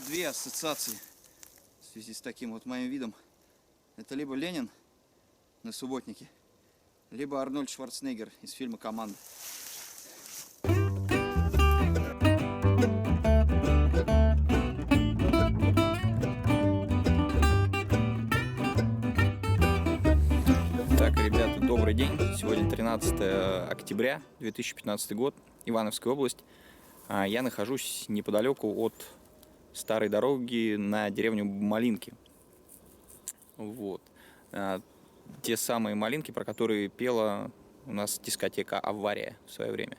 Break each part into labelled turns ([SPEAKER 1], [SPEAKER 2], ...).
[SPEAKER 1] две ассоциации в связи с таким вот моим видом. Это либо Ленин на субботнике, либо Арнольд Шварценеггер из фильма «Команда». Так, ребята, добрый день. Сегодня 13 октября 2015 год, Ивановская область. Я нахожусь неподалеку от старой дороги на деревню Малинки. Вот. Те самые Малинки, про которые пела у нас дискотека «Авария» в свое время.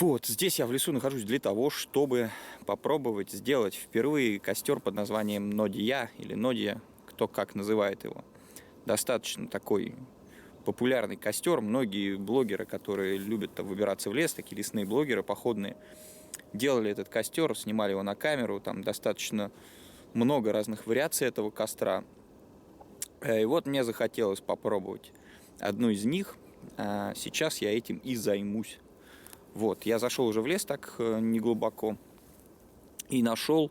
[SPEAKER 1] Вот, здесь я в лесу нахожусь для того, чтобы попробовать сделать впервые костер под названием Нодия или Нодия, кто как называет его. Достаточно такой популярный костер. Многие блогеры, которые любят выбираться в лес, такие лесные блогеры, походные, делали этот костер, снимали его на камеру. Там достаточно много разных вариаций этого костра. И вот мне захотелось попробовать одну из них. Сейчас я этим и займусь. Вот, я зашел уже в лес так неглубоко и нашел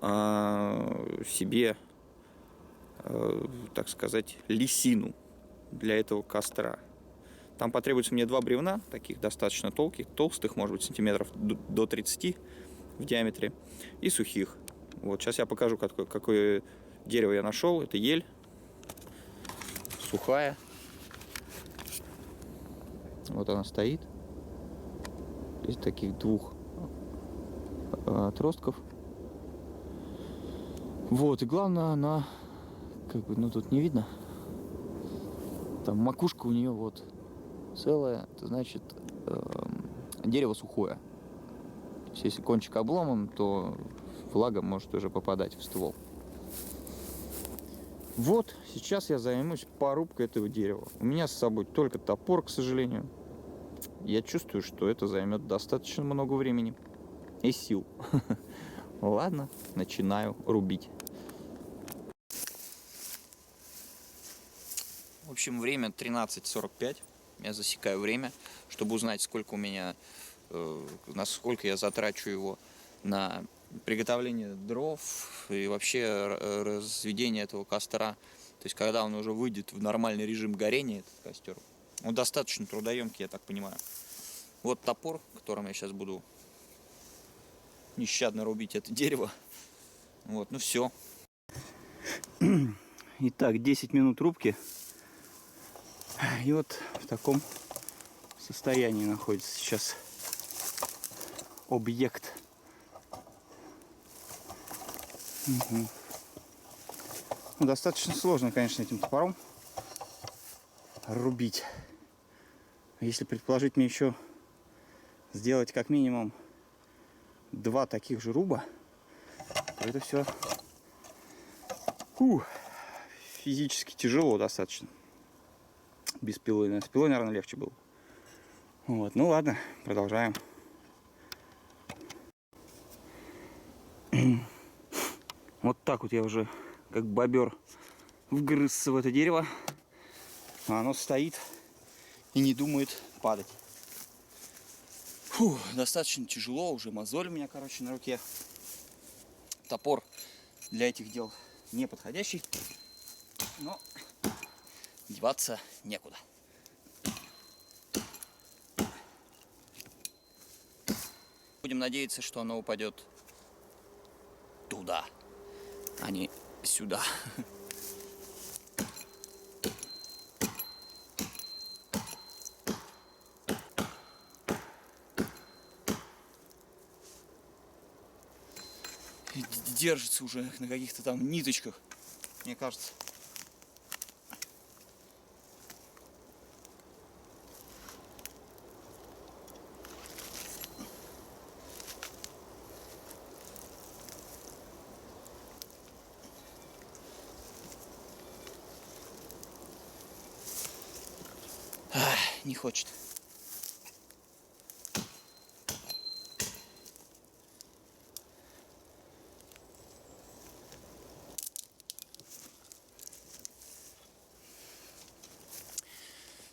[SPEAKER 1] себе, так сказать, лисину для этого костра. Там потребуется мне 2 бревна, таких достаточно толстых, может быть, сантиметров до 30 в диаметре, и сухих. Вот, сейчас я покажу, какое дерево я нашел. Это ель сухая. Вот она стоит. Из таких 2 отростков. Вот, и главное, она, как бы, ну тут не видно. Там макушка у нее вот целая, это значит дерево сухое. То есть, если кончик обломан, то влага может уже попадать в ствол. Вот, сейчас я займусь порубкой этого дерева. У меня с собой только топор, к сожалению. Я чувствую, что это займет достаточно много времени и сил. Ладно, начинаю рубить. В общем, время 13:45. Я засекаю время, чтобы узнать, сколько у меня, насколько я затрачу его на приготовление дров и вообще разведение этого костра. То есть, когда он уже выйдет в нормальный режим горения, этот костер. Он достаточно трудоемкий, я так понимаю. Вот топор, которым я сейчас буду нещадно рубить это дерево. Вот, ну все. Итак, 10 минут рубки. И вот в таком состоянии находится сейчас объект. Угу. Ну, достаточно сложно, конечно, этим топором рубить. Если предположить мне еще сделать как минимум 2 таких же руба, то это все физически тяжело достаточно. Без пилы. С пилой, наверное, легче было. Вот, ну ладно, продолжаем. Вот так вот я уже, как бобер, вгрызся в это дерево. А оно стоит и не думает падать. Фу, достаточно тяжело, уже мозоль у меня, короче, на руке. Топор для этих дел не подходящий, но деваться некуда. Будем надеяться, что оно упадет туда, а не сюда. Держится уже на каких-то там ниточках, мне кажется. Не хочет.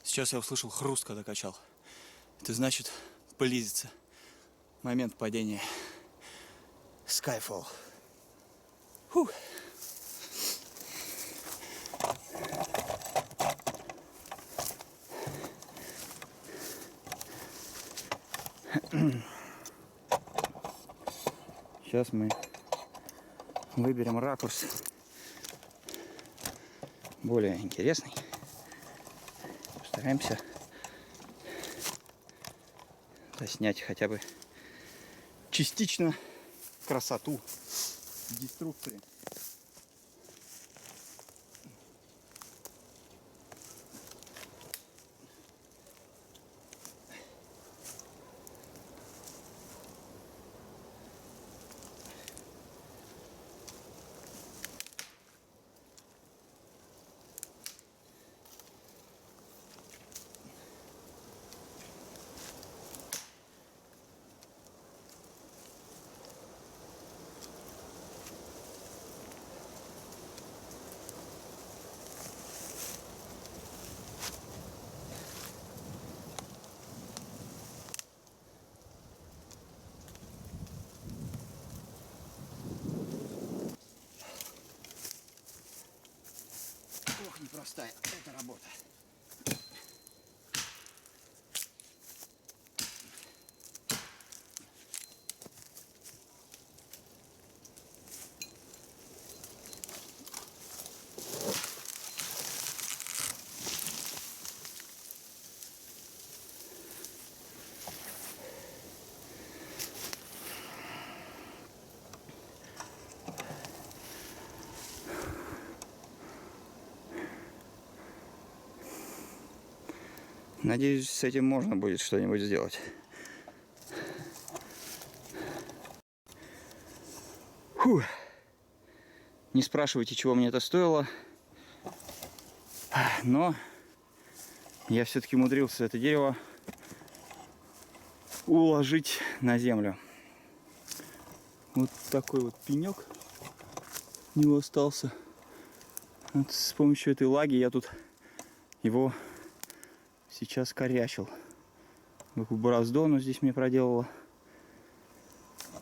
[SPEAKER 1] Сейчас я услышал хруст, когда качал. Это значит, близится момент падения Skyfall. Фух. Сейчас мы выберем ракурс более интересный. Постараемся заснять хотя бы частично красоту деструкции. Ох, непростая эта работа. Надеюсь, с этим можно будет что-нибудь сделать. Фух. Не спрашивайте, чего мне это стоило. Но я все-таки умудрился это дерево уложить на землю. Вот такой вот пенек у него остался. Вот с помощью этой лаги я тут его сейчас корячил. Какую борозду оно здесь мне проделало.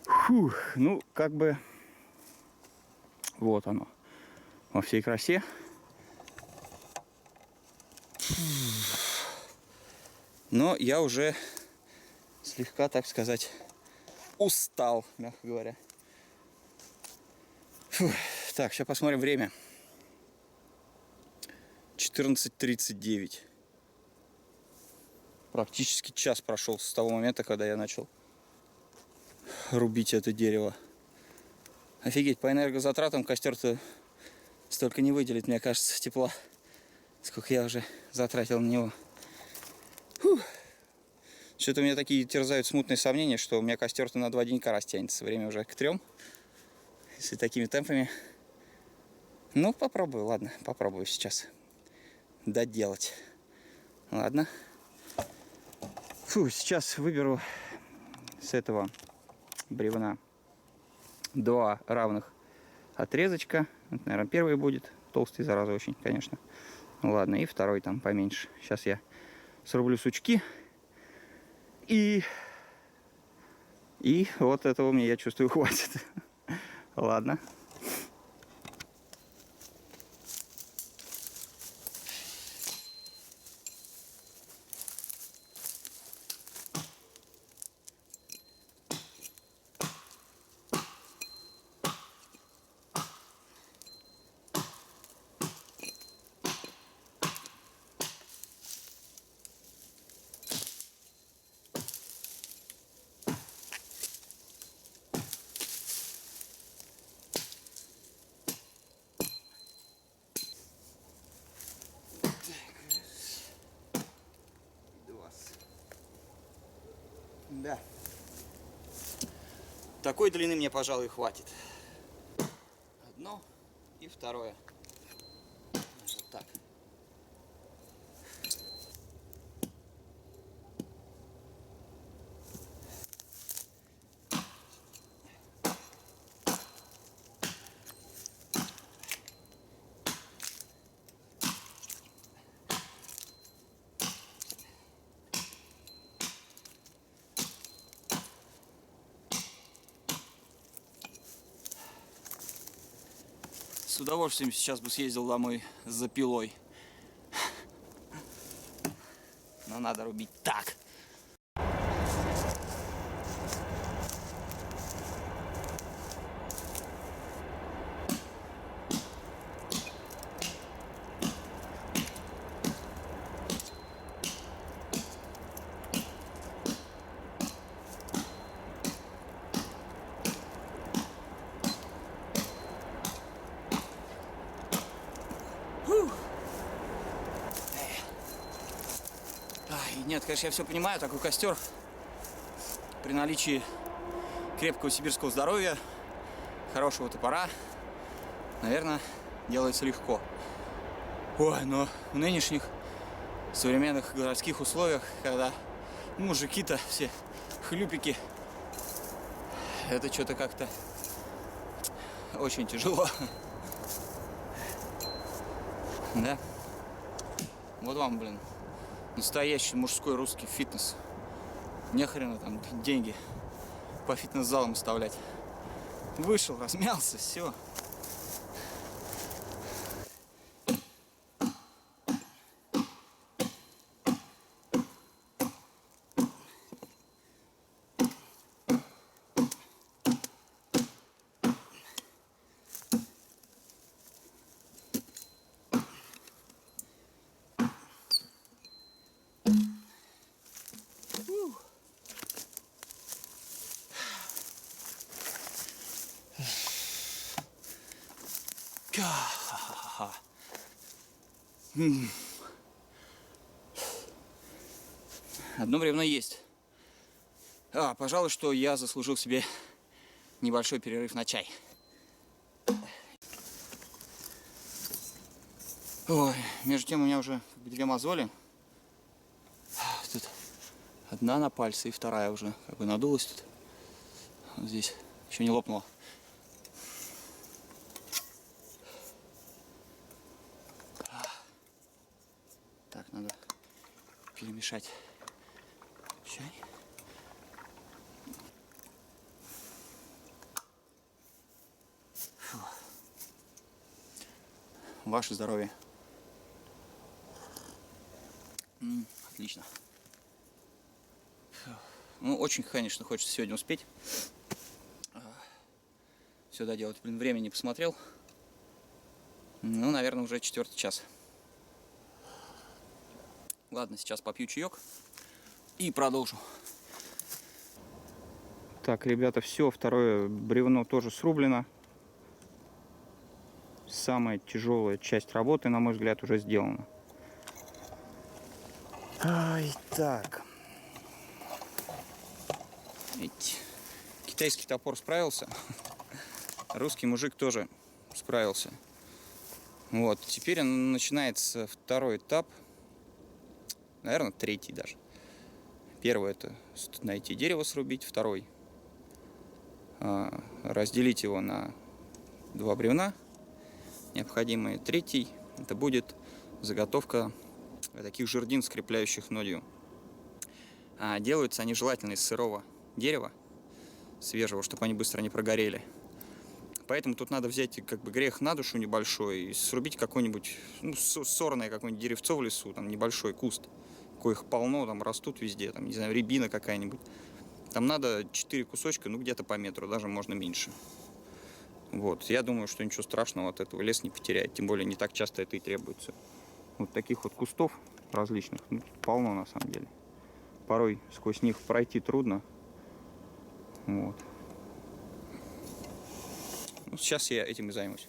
[SPEAKER 1] Фух, ну, как бы вот оно во всей красе. Но я уже слегка, так сказать, устал, мягко говоря. Фух. Так, сейчас посмотрим время. 14:39. Практически час прошел с того момента, когда я начал рубить это дерево. Офигеть, по энергозатратам костер-то столько не выделит, мне кажется, тепла, сколько я уже затратил на него. Фух. Что-то у меня такие терзают смутные сомнения, что у меня костер-то на 2 денька растянется. Время уже к 3. Если такими темпами. Ну, попробую, ладно, попробую сейчас доделать. Ладно. Фу, сейчас выберу с этого бревна 2 равных отрезочка. Это, наверное, первый будет. Толстый, зараза, очень, конечно. Ну, ладно, и второй там поменьше. Сейчас я срублю сучки. И вот этого мне, я чувствую, хватит. Ладно. Да. Такой длины мне, пожалуй, хватит. Одно и второе. Вот так. С удовольствием сейчас бы съездил домой за пилой. Но надо рубить так. Нет, конечно, я все понимаю, такой костер при наличии крепкого сибирского здоровья, хорошего топора, наверное, делается легко. Ой, но в нынешних современных городских условиях, когда мужики-то все хлюпики, это что-то как-то очень тяжело. Да? Вот вам, блин, настоящий мужской русский фитнес. Не хрена там деньги по фитнес-залам оставлять. Вышел, размялся, все. Одно бревно есть. Пожалуй, что я заслужил себе небольшой перерыв на чай. Ой, между тем у меня уже две мозоли. Тут одна на пальце и вторая уже как бы надулась тут. Вот здесь еще не лопнула. Так, надо перемешать чай. Фу. Ваше здоровье. Отлично. Фу. Ну, очень, конечно, хочется сегодня успеть. Сюда делать, блин, времени не посмотрел. Ну, наверное, уже 4-й час. Ладно, сейчас попью чаек и продолжу. Так, ребята, все, второе бревно тоже срублено. Самая тяжелая часть работы, на мой взгляд, уже сделана. Так. Китайский топор справился. Русский мужик тоже справился. Вот, теперь начинается второй этап. Наверное, 3-й даже. Первый — это найти дерево, срубить. Второй — разделить его на 2 бревна необходимые. 3-й — это будет заготовка таких жердин, скрепляющих нодью. Делаются они желательно из сырого дерева, свежего, чтобы они быстро не прогорели. Поэтому тут надо взять как бы грех на душу небольшой и срубить какой-нибудь, ну, сорное какое-нибудь деревцо в лесу, там небольшой куст, коих полно, там растут везде, там, не знаю, рябина какая-нибудь. Там надо 4 кусочка, ну где-то по метру, даже можно меньше. Вот, я думаю, что ничего страшного от этого лес не потеряет, тем более не так часто это и требуется. Вот таких вот кустов различных, ну, полно на самом деле. Порой сквозь них пройти трудно. Вот. Ну, сейчас я этим и займусь.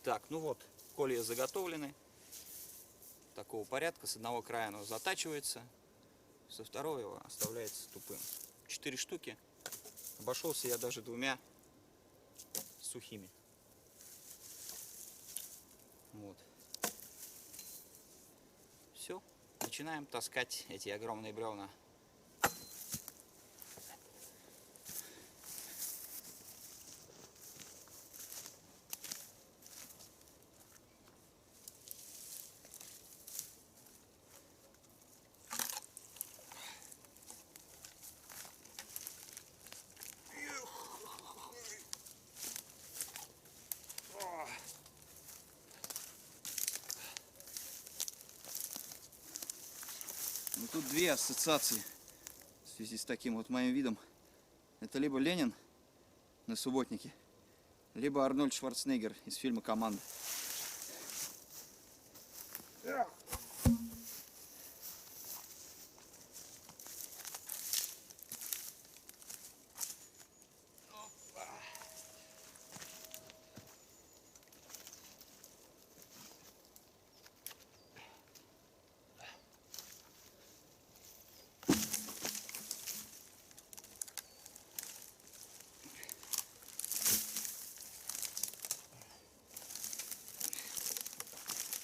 [SPEAKER 1] Так, ну вот, колья заготовлены. Такого порядка. С одного края оно затачивается, со второго его оставляется тупым. 4 штуки. Обошелся я даже 2 сухими. Вот. Все, начинаем таскать эти огромные бревна. Ну, тут две ассоциации в связи с таким вот моим видом. Это либо Ленин на субботнике, либо Арнольд Шварценеггер из фильма «Команда».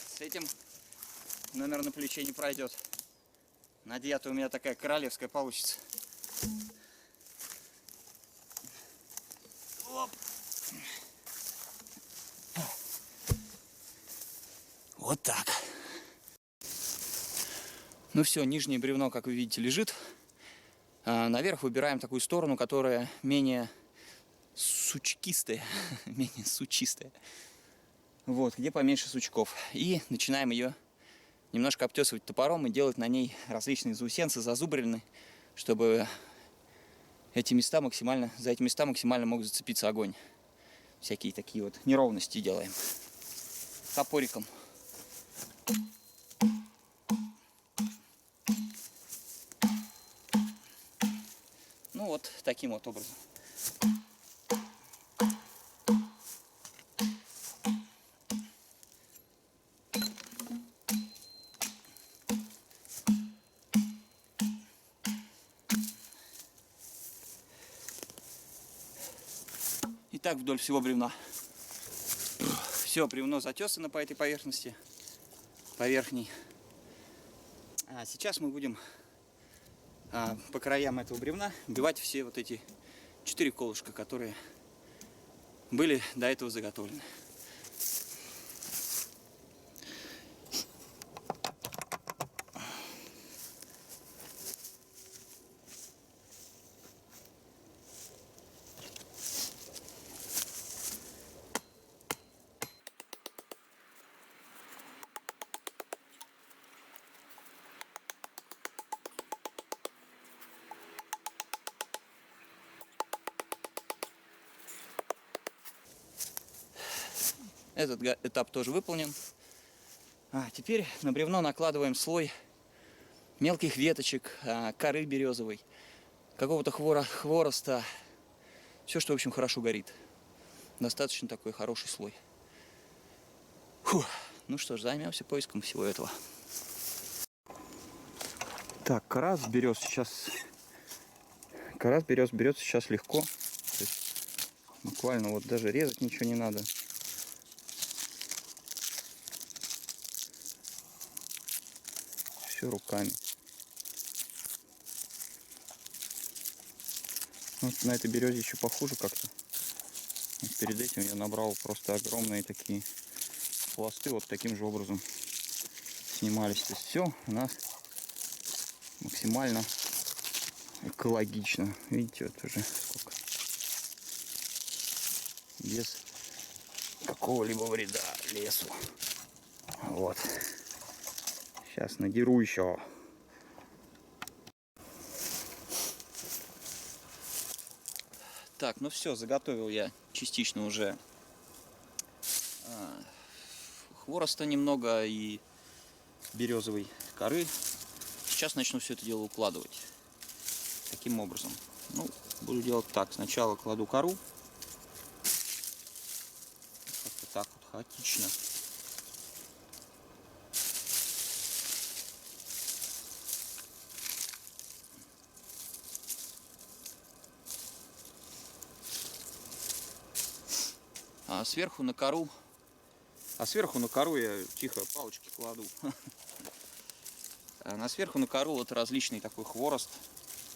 [SPEAKER 1] С этим номер на плече не пройдет. Надета у меня такая королевская получится. Оп. Вот так. Ну все, нижнее бревно, как вы видите, лежит. Наверх выбираем такую сторону, которая менее сучкистая. Менее сучистая. Вот, где поменьше сучков. И начинаем ее немножко обтесывать топором и делать на ней различные заусенцы, зазубрины, чтобы за эти места максимально мог зацепиться огонь. Всякие такие вот неровности делаем топориком. Ну вот таким вот образом. И так вдоль всего бревна. Все, бревно затесано по этой поверхности, по верхней. А сейчас мы будем по краям этого бревна вбивать все вот эти 4 колышка, которые были до этого заготовлены. Этот этап тоже выполнен. Теперь на бревно накладываем слой мелких веточек, коры березовой, какого-то хвороста. Все, что, в общем, хорошо горит. Достаточно такой хороший слой. Фух. Ну что ж, займемся поиском всего этого. Так, кора берез сейчас легко. То есть буквально вот даже резать ничего не надо. Все руками. Вот на этой березе еще похуже как-то. Вот перед этим я набрал просто огромные такие пласты, вот таким же образом снимались. То есть все у нас максимально экологично. Видите, вот уже сколько. Без какого-либо вреда лесу. Вот. Сейчас надеру еще. Так, ну все, заготовил я частично уже хвороста немного и березовой коры. Сейчас начну все это дело укладывать. Таким образом. Ну, буду делать так. Сначала кладу кору. Как-то так вот хаотично. А сверху на кору я тихо палочки кладу. Сверху на кору вот различный такой хворост,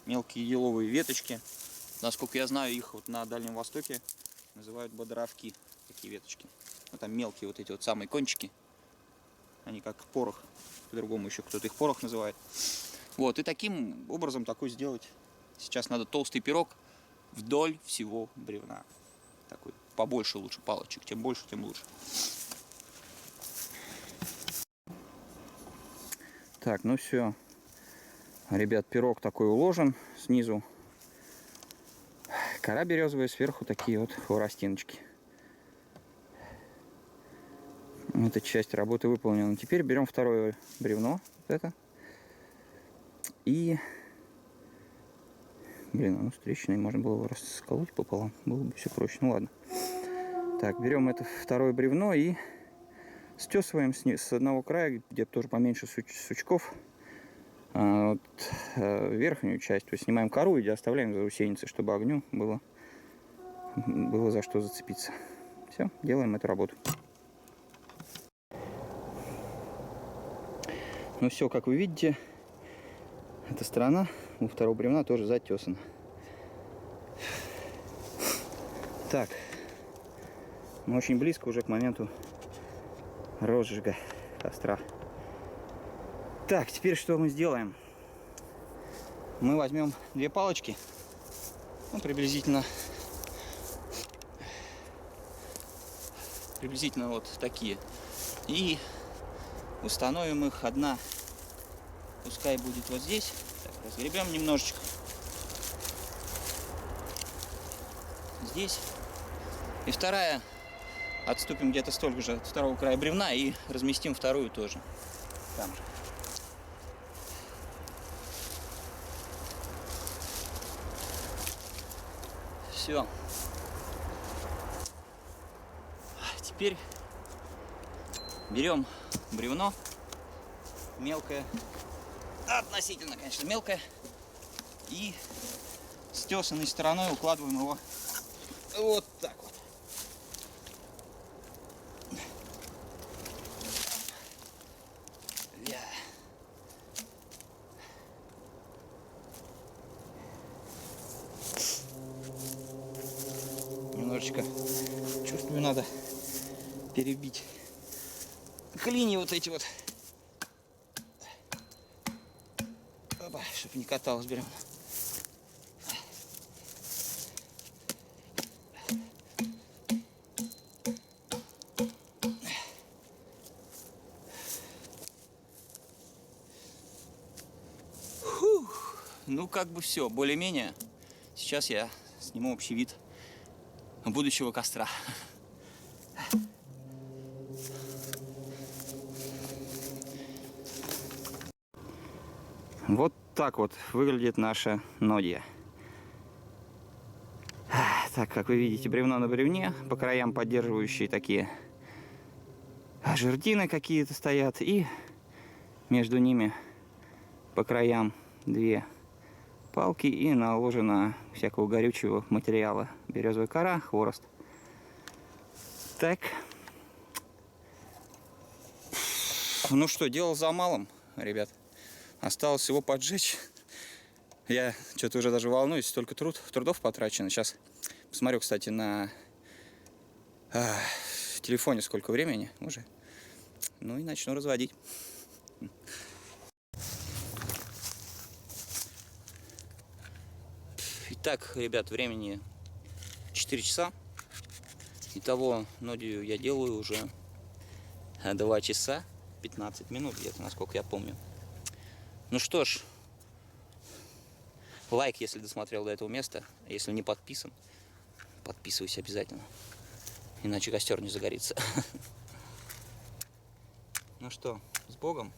[SPEAKER 1] мелкие еловые веточки. Насколько я знаю, их вот на Дальнем Востоке называют бодоровки, такие веточки. Ну, там мелкие вот эти вот самые кончики, они как порох, по-другому еще кто-то их порох называет. Вот, и таким образом такой сделать. Сейчас надо толстый пирог вдоль всего бревна. Такой побольше лучше палочек, чем больше, тем лучше. Так, ну все. Ребят, пирог такой уложен. Снизу кора березовая, сверху такие вот хворостиночки. Эта часть работы выполнена. Теперь берем второе бревно. Вот это. И... Блин, оно с трещиной, можно было его расколоть пополам. Было бы все проще. Ну ладно. Так, берем это второе бревно и стесываем с одного края, где тоже поменьше сучков, вот, верхнюю часть. То есть снимаем кору и оставляем заусеницей, чтобы огню было за что зацепиться. Все, делаем эту работу. Ну все, как вы видите, эта сторона у второго бревна тоже затесана. Так, мы очень близко уже к моменту розжига костра. Так, теперь что мы сделаем? Мы возьмем две палочки, ну, приблизительно вот такие, и установим их. Одна пускай будет вот здесь. Так, разгребем немножечко. Здесь. И вторая отступим где-то столько же от второго края бревна и разместим вторую тоже там же. Все. Теперь берем бревно мелкое, относительно, конечно, мелкое, и с тесанной стороной укладываем его вот так вот. Немножечко, чувствую, надо перебить клинья вот эти вот, чтобы не каталось бревно. Ну, как бы все, более-менее. Сейчас я сниму общий вид будущего костра. Вот так вот выглядит наша нодья. Так, как вы видите, бревно на бревне, по краям поддерживающие такие жердины какие-то стоят, и между ними по краям две палки, и наложено всякого горючего материала. Березовая кора, хворост. Так. Ну что, дело за малым, ребят. Осталось его поджечь. Я что-то уже даже волнуюсь, столько трудов потрачено. Сейчас посмотрю, кстати, на телефоне сколько времени уже. Ну и начну разводить. Итак, ребят, времени 4 часа. Итого нодью я делаю уже 2 часа 15 минут, где-то, насколько я помню. Ну что ж, лайк, если досмотрел до этого места. Если не подписан, подписывайся обязательно. Иначе костер не загорится. Ну что, с Богом.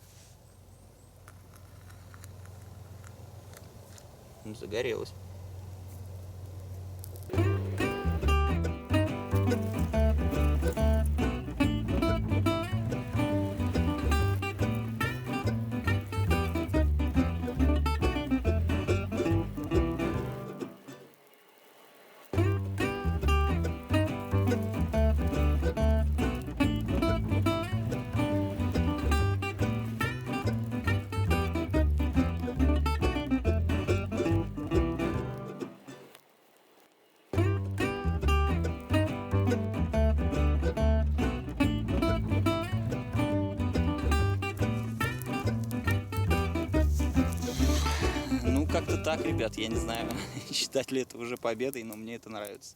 [SPEAKER 1] Загорелось. Как-то так, ребят, я не знаю, считать ли это уже победой, но мне это нравится.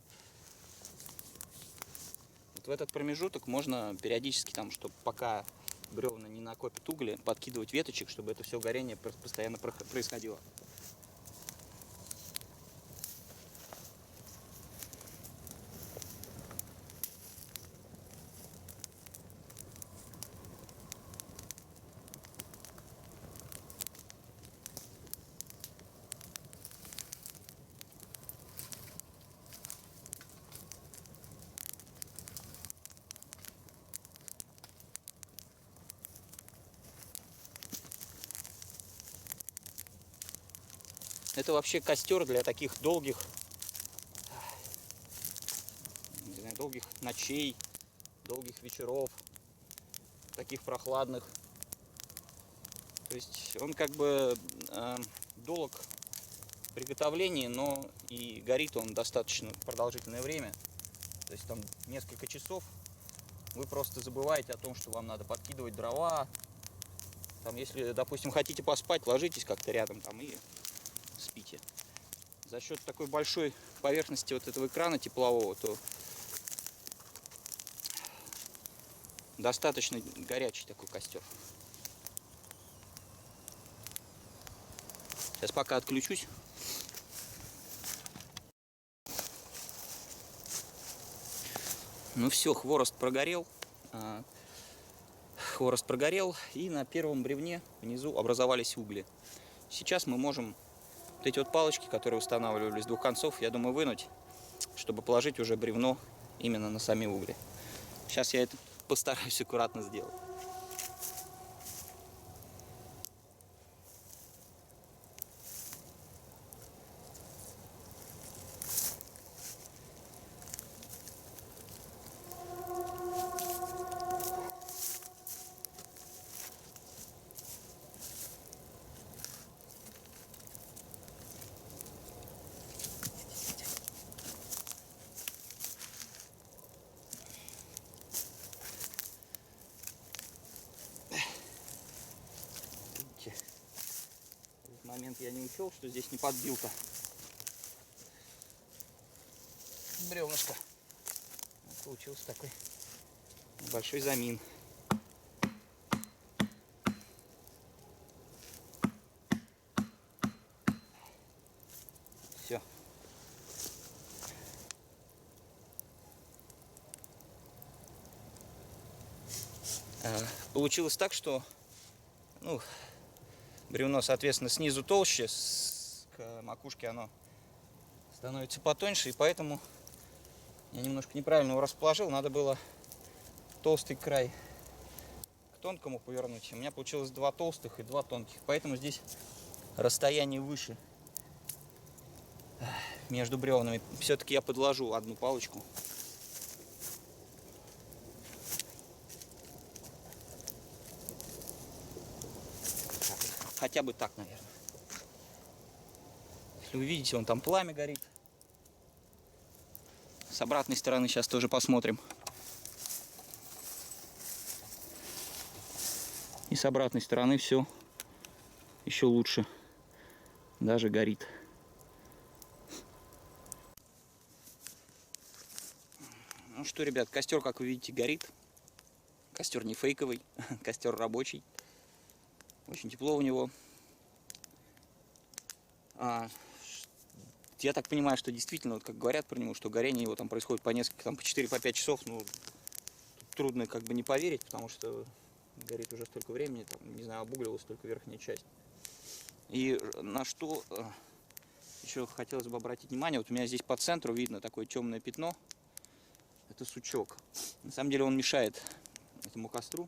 [SPEAKER 1] Вот в этот промежуток можно периодически, там, чтобы пока бревна не накопят угли, подкидывать веточек, чтобы это все горение постоянно происходило. Это вообще костер для таких долгих, не знаю, долгих ночей, долгих вечеров, таких прохладных. То есть он как бы долг в приготовлении, но и горит он достаточно продолжительное время. То есть там несколько часов вы просто забываете о том, что вам надо подкидывать дрова. Там, если, допустим, хотите поспать, ложитесь как-то рядом там и спите. За счет такой большой поверхности вот этого экрана теплового, то достаточно горячий такой костер. Сейчас пока отключусь. Ну все, хворост прогорел. И на первом бревне внизу образовались угли. Сейчас мы можем вот эти вот палочки, которые устанавливались с двух концов, я думаю, вынуть, чтобы положить уже бревно именно на сами угли. Сейчас я это постараюсь аккуратно сделать. В этот момент я не учел, что здесь не подбил-то бревнышко. Получился такой большой замин. Все. Получилось так, что бревно, соответственно, снизу толще, к макушке оно становится потоньше, и поэтому я немножко неправильно его расположил. Надо было толстый край к тонкому повернуть. У меня получилось два толстых и два тонких, поэтому здесь расстояние выше между бревнами. Все-таки я подложу одну палочку. Хотя бы так, наверное. Если вы видите, вон там пламя горит. С обратной стороны сейчас тоже посмотрим. И с обратной стороны все еще лучше. Даже горит. Ну что, ребят, костер, как вы видите, горит. Костер не фейковый, костер рабочий. Очень тепло у него. Я так понимаю, что действительно, вот как говорят про него, что горение его там происходит по несколько, там по 4-5 часов, ну, трудно как бы не поверить, потому что горит уже столько времени, там, не знаю, обугливалась только верхняя часть. И на что еще хотелось бы обратить внимание, вот у меня здесь по центру видно такое темное пятно, это сучок. На самом деле он мешает этому костру.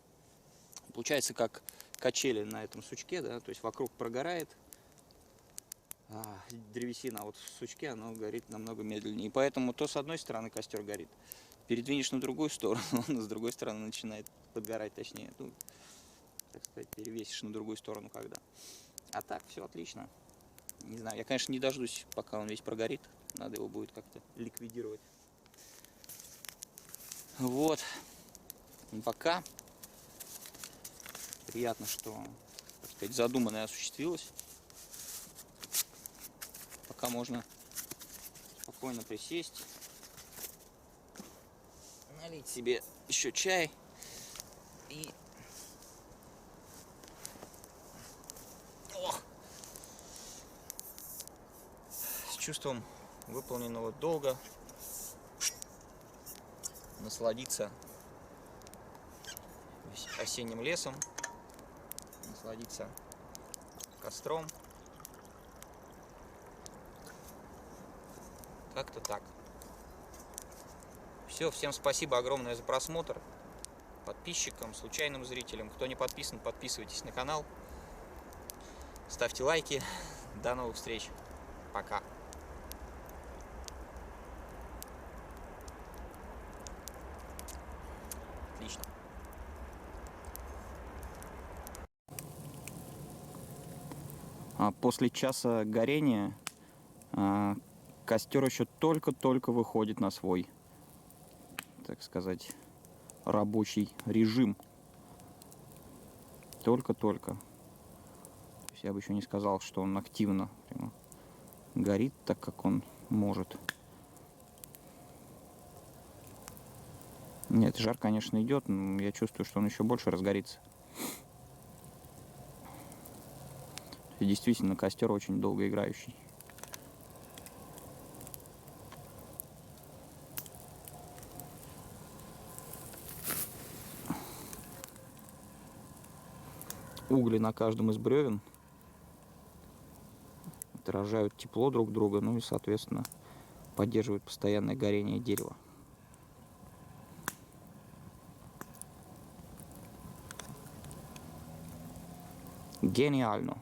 [SPEAKER 1] Получается как качели на этом сучке, да, то есть вокруг прогорает древесина, а вот в сучке оно горит намного медленнее. И поэтому то с одной стороны костер горит, передвинешь на другую сторону, он с другой стороны начинает подгорать, точнее, ну, так сказать, перевесишь на другую сторону когда. А так все отлично. Не знаю, я, конечно, не дождусь, пока он весь прогорит. Надо его будет как-то ликвидировать. Вот. И пока приятно, что, так сказать, задуманное осуществилось. Пока можно спокойно присесть, налить себе еще чай и чувством выполненного долга, насладиться осенним лесом, насладиться костром. Как-то так. Все, всем спасибо огромное за просмотр. Подписчикам, случайным зрителям. Кто не подписан, подписывайтесь на канал. Ставьте лайки. До новых встреч. Пока. Отлично. После часа горения костер еще только-только выходит на свой, так сказать, рабочий режим. Только-только. Я бы еще не сказал, что он активно прямо горит так, как он может. Нет, жар, конечно, идет, но я чувствую, что он еще больше разгорится. И действительно, костер очень долгоиграющий. Угли на каждом из бревен отражают тепло друг друга, ну и, соответственно, поддерживают постоянное горение дерева. Гениально.